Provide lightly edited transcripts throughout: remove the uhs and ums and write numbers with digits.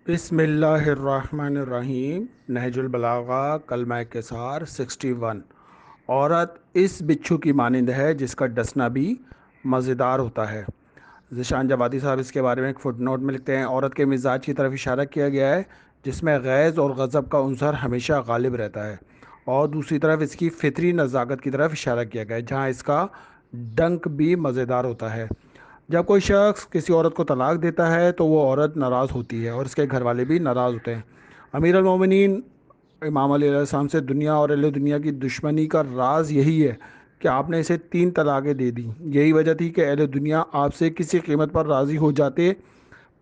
بسم اللہ الرحمن الرحیم۔ نہج البلاغہ کلمہ کسار 61۔ عورت اس بچھو کی مانند ہے جس کا ڈسنا بھی مزیدار ہوتا ہے۔ ذیشان جوادی صاحب اس کے بارے میں ایک فٹ نوٹ میں لکھتے ہیں، عورت کے مزاج کی طرف اشارہ کیا گیا ہے جس میں غیظ اور غضب کا عنصر ہمیشہ غالب رہتا ہے، اور دوسری طرف اس کی فطری نزاکت کی طرف اشارہ کیا گیا ہے جہاں اس کا ڈنک بھی مزیدار ہوتا ہے۔ جب کوئی شخص کسی عورت کو طلاق دیتا ہے تو وہ عورت ناراض ہوتی ہے اور اس کے گھر والے بھی ناراض ہوتے ہیں۔ امیر المومنین امام علی علیہ السلام سے دنیا اور اہل دنیا کی دشمنی کا راز یہی ہے کہ آپ نے اسے 3 طلاقیں دے دیں۔ یہی وجہ تھی کہ اہل دنیا آپ سے کسی قیمت پر راضی ہو جاتے۔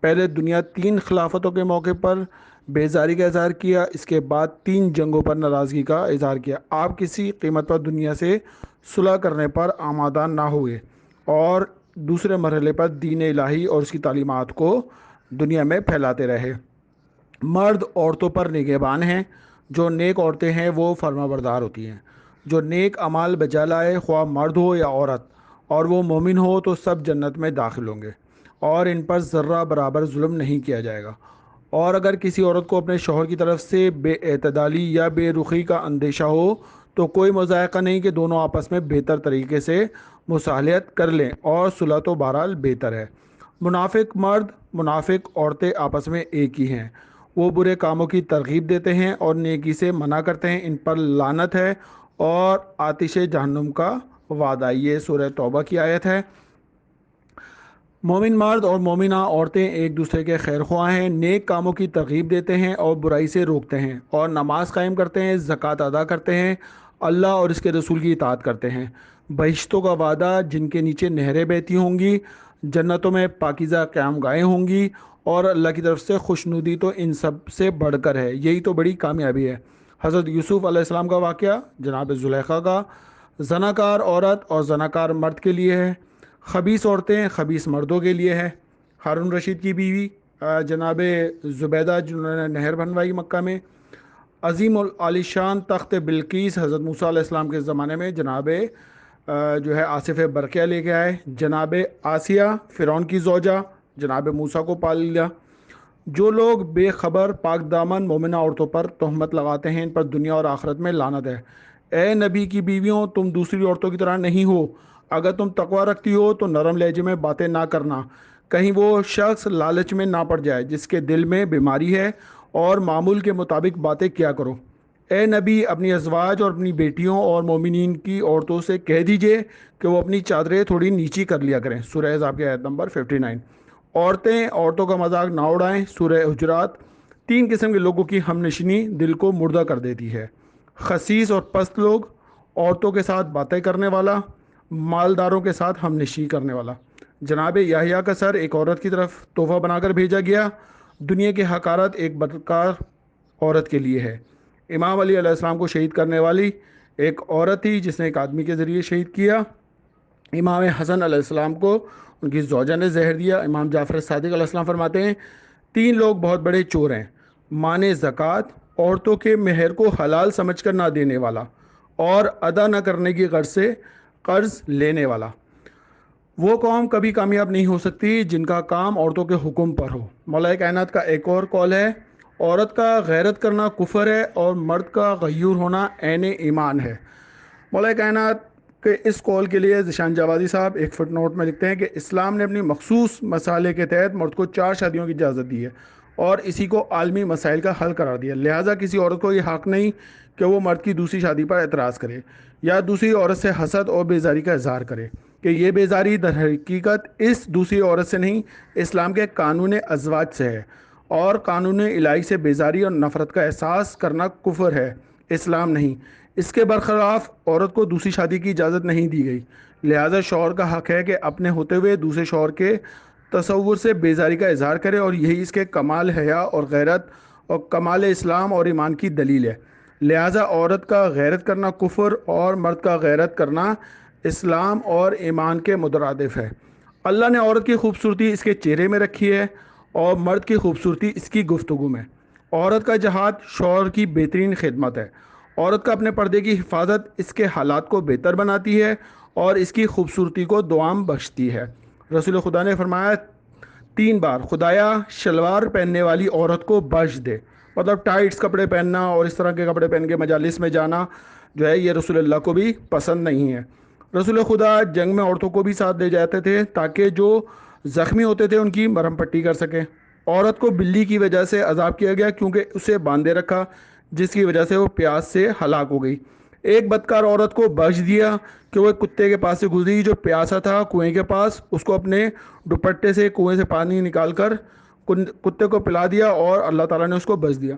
پہلے دنیا 3 خلافتوں کے موقع پر بیزاری کا اظہار کیا، اس کے بعد 3 جنگوں پر ناراضگی کا اظہار کیا۔ آپ کسی قیمت پر دنیا سے صلح کرنے پر آمادہ نہ ہوئے اور دوسرے مرحلے پر دین الہی اور اس کی تعلیمات کو دنیا میں پھیلاتے رہے۔ مرد عورتوں پر نگہبان ہیں، جو نیک عورتیں ہیں وہ فرما بردار ہوتی ہیں۔ جو نیک اعمال بجا لائے، خواہ مرد ہو یا عورت، اور وہ مومن ہو تو سب جنت میں داخل ہوں گے، اور ان پر ذرہ برابر ظلم نہیں کیا جائے گا۔ اور اگر کسی عورت کو اپنے شوہر کی طرف سے بے اعتدالی یا بے رخی کا اندیشہ ہو تو کوئی مضائقہ نہیں کہ دونوں آپس میں بہتر طریقے سے مصالحت کر لیں، اور صلح تو بہرحال بہتر ہے۔ منافق مرد منافق عورتیں آپس میں ایک ہی ہیں، وہ برے کاموں کی ترغیب دیتے ہیں اور نیکی سے منع کرتے ہیں، ان پر لعنت ہے اور آتش جہنم کا وعدہ۔ یہ سورہ توبہ کی آیت ہے۔ مومن مرد اور مومنہ عورتیں ایک دوسرے کے خیر خواہ ہیں، نیک کاموں کی ترغیب دیتے ہیں اور برائی سے روکتے ہیں، اور نماز قائم کرتے ہیں، زکوٰۃ ادا کرتے ہیں، اللہ اور اس کے رسول کی اطاعت کرتے ہیں۔ بہشتوں کا وعدہ، جن کے نیچے نہریں بہتی ہوں گی، جنتوں میں پاکیزہ قیام گاہیں ہوں گی، اور اللہ کی طرف سے خوشنودی تو ان سب سے بڑھ کر ہے، یہی تو بڑی کامیابی ہے۔ حضرت یوسف علیہ السلام کا واقعہ جناب زلیخا کا، زناکار عورت اور زناکار مرد کے لیے ہے، خبیث عورتیں خبیث مردوں کے لیے ہے۔ ہارون رشید کی بیوی جناب زبیدہ جنہوں نے نہر بنوائی مکہ میں، عظیم العالی شان تخت بلقیس حضرت موسیٰ علیہ السلام کے زمانے میں جناب جو ہے آصف برقیہ لے کے آئے، جناب آسیہ فرعون کی زوجہ جناب موسیٰ کو پال لیا۔ جو لوگ بے خبر پاک دامن مومنہ عورتوں پر تہمت لگاتے ہیں، ان پر دنیا اور آخرت میں لعنت ہے۔ اے نبی کی بیویوں، تم دوسری عورتوں کی طرح نہیں ہو، اگر تم تقوی رکھتی ہو تو نرم لہجے میں باتیں نہ کرنا، کہیں وہ شخص لالچ میں نہ پڑ جائے جس کے دل میں بیماری ہے، اور معمول کے مطابق باتیں کیا کرو۔ اے نبی، اپنی ازواج اور اپنی بیٹیوں اور مومنین کی عورتوں سے کہہ دیجئے کہ وہ اپنی چادریں تھوڑی نیچی کر لیا کریں، سورہ احزاب کی آیت نمبر 59۔ عورتیں عورتوں کا مذاق نہ اڑائیں، سورہ حجرات۔ 3 قسم کے لوگوں کی ہم نشینی دل کو مردہ کر دیتی ہے: خسیس اور پست لوگ، عورتوں کے ساتھ باتیں کرنے والا، مالداروں کے ساتھ ہم نشینی کرنے والا۔ جناب یحییٰ کا سر ایک عورت کی طرف تحفہ بنا کر بھیجا گیا، دنیا کی حقارت ایک بدکار عورت کے لیے ہے۔ امام علی علیہ السلام کو شہید کرنے والی ایک عورت تھی جس نے ایک آدمی کے ذریعے شہید کیا۔ امام حسن علیہ السلام کو ان کی زوجہ نے زہر دیا۔ امام جعفر صادق علیہ السلام فرماتے ہیں 3 لوگ بہت بڑے چور ہیں: مانے زکوٰۃ، عورتوں کے مہر کو حلال سمجھ کر نہ دینے والا، اور ادا نہ کرنے کی غرض سے قرض لینے والا۔ وہ قوم کبھی کامیاب نہیں ہو سکتی جن کا کام عورتوں کے حکم پر ہو۔ مولا کائنات کا ایک اور قول ہے: عورت کا غیرت کرنا کفر ہے اور مرد کا غیور ہونا عین ایمان ہے۔ مولا کائنات کے اس قول کے لیے ذیشان جوادی صاحب ایک فٹ نوٹ میں لکھتے ہیں کہ اسلام نے اپنی مخصوص مسئلے کے تحت مرد کو 4 شادیوں کی اجازت دی ہے اور اسی کو عالمی مسائل کا حل قرار دیا، لہٰذا کسی عورت کو یہ حق نہیں کہ وہ مرد کی دوسری شادی پر اعتراض کرے یا دوسری عورت سے حسد اور بیزاری کا اظہار کرے، کہ یہ بیزاری در حقیقت اس دوسری عورت سے نہیں، اسلام کے قانون ازواج سے ہے، اور قانون الہی سے بیزاری اور نفرت کا احساس کرنا کفر ہے، اسلام نہیں۔ اس کے برخلاف عورت کو دوسری شادی کی اجازت نہیں دی گئی، لہذا شوہر کا حق ہے کہ اپنے ہوتے ہوئے دوسرے شوہر کے تصور سے بیزاری کا اظہار کرے، اور یہی اس کے کمال حیا اور غیرت اور کمال اسلام اور ایمان کی دلیل ہے۔ لہذا عورت کا غیرت کرنا کفر اور مرد کا غیرت کرنا اسلام اور ایمان کے مترادف ہے۔ اللہ نے عورت کی خوبصورتی اس کے چہرے میں رکھی ہے اور مرد کی خوبصورتی اس کی گفتگو میں۔ عورت کا جہاد شوہر کی بہترین خدمت ہے۔ عورت کا اپنے پردے کی حفاظت اس کے حالات کو بہتر بناتی ہے اور اس کی خوبصورتی کو دوام بخشتی ہے۔ رسول خدا نے فرمایا 3 بار خدایا شلوار پہننے والی عورت کو بخش دے، مطلب ٹائٹس کپڑے پہننا اور اس طرح کے کپڑے پہن کے مجالس میں جانا جو ہے یہ رسول اللہ کو بھی پسند نہیں ہے۔ رسول خدا جنگ میں عورتوں کو بھی ساتھ لے جاتے تھے تاکہ جو زخمی ہوتے تھے ان کی مرہم پٹی کر سکیں۔ عورت کو بلی کی وجہ سے عذاب کیا گیا کیونکہ اسے باندھے رکھا، جس کی وجہ سے وہ پیاس سے ہلاک ہو گئی۔ ایک بدکار عورت کو بخش دیا کہ وہ ایک کتے کے پاس سے گزری جو پیاسا تھا کنویں کے پاس، اس کو اپنے دوپٹے سے کنویں سے پانی نکال کر کتے کو پلا دیا اور اللہ تعالیٰ نے اس کو بخش دیا۔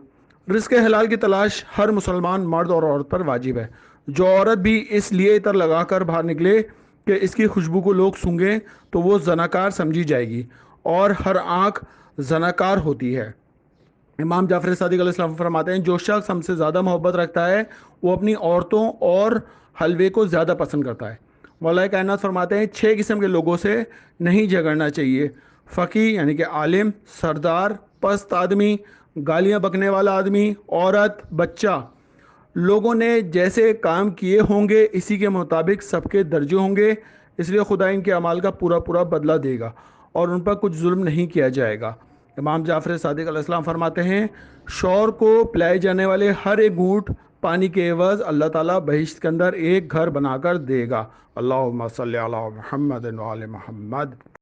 رزق حلال کی تلاش ہر مسلمان مرد اور عورت پر واجب ہے۔ جو عورت بھی اس لیے عطر لگا کر باہر نکلے کہ اس کی خوشبو کو لوگ سونگیں تو وہ زناکار سمجھی جائے گی، اور ہر آنکھ زناکار ہوتی ہے۔ امام جعفر صادق علیہ السلام فرماتے ہیں جو شخص ہم سے زیادہ محبت رکھتا ہے وہ اپنی عورتوں اور حلوے کو زیادہ پسند کرتا ہے۔ مولا کائنات فرماتے ہیں 6 قسم کے لوگوں سے نہیں جھگڑنا چاہیے: فقی یعنی کہ عالم، سردار، پست آدمی، گالیاں بکنے والا آدمی، عورت، بچہ۔ لوگوں نے جیسے کام کیے ہوں گے اسی کے مطابق سب کے درجے ہوں گے، اس لیے خدا ان کے اعمال کا پورا پورا بدلہ دے گا اور ان پر کچھ ظلم نہیں کیا جائے گا۔ امام جعفر صادق علیہ السلام فرماتے ہیں شوہر کو پلائے جانے والے ہر ایک گھونٹ پانی کے عوض اللہ تعالیٰ بہشت کے اندر ایک گھر بنا کر دے گا۔ اللہم صلی علی محمد و آل محمد۔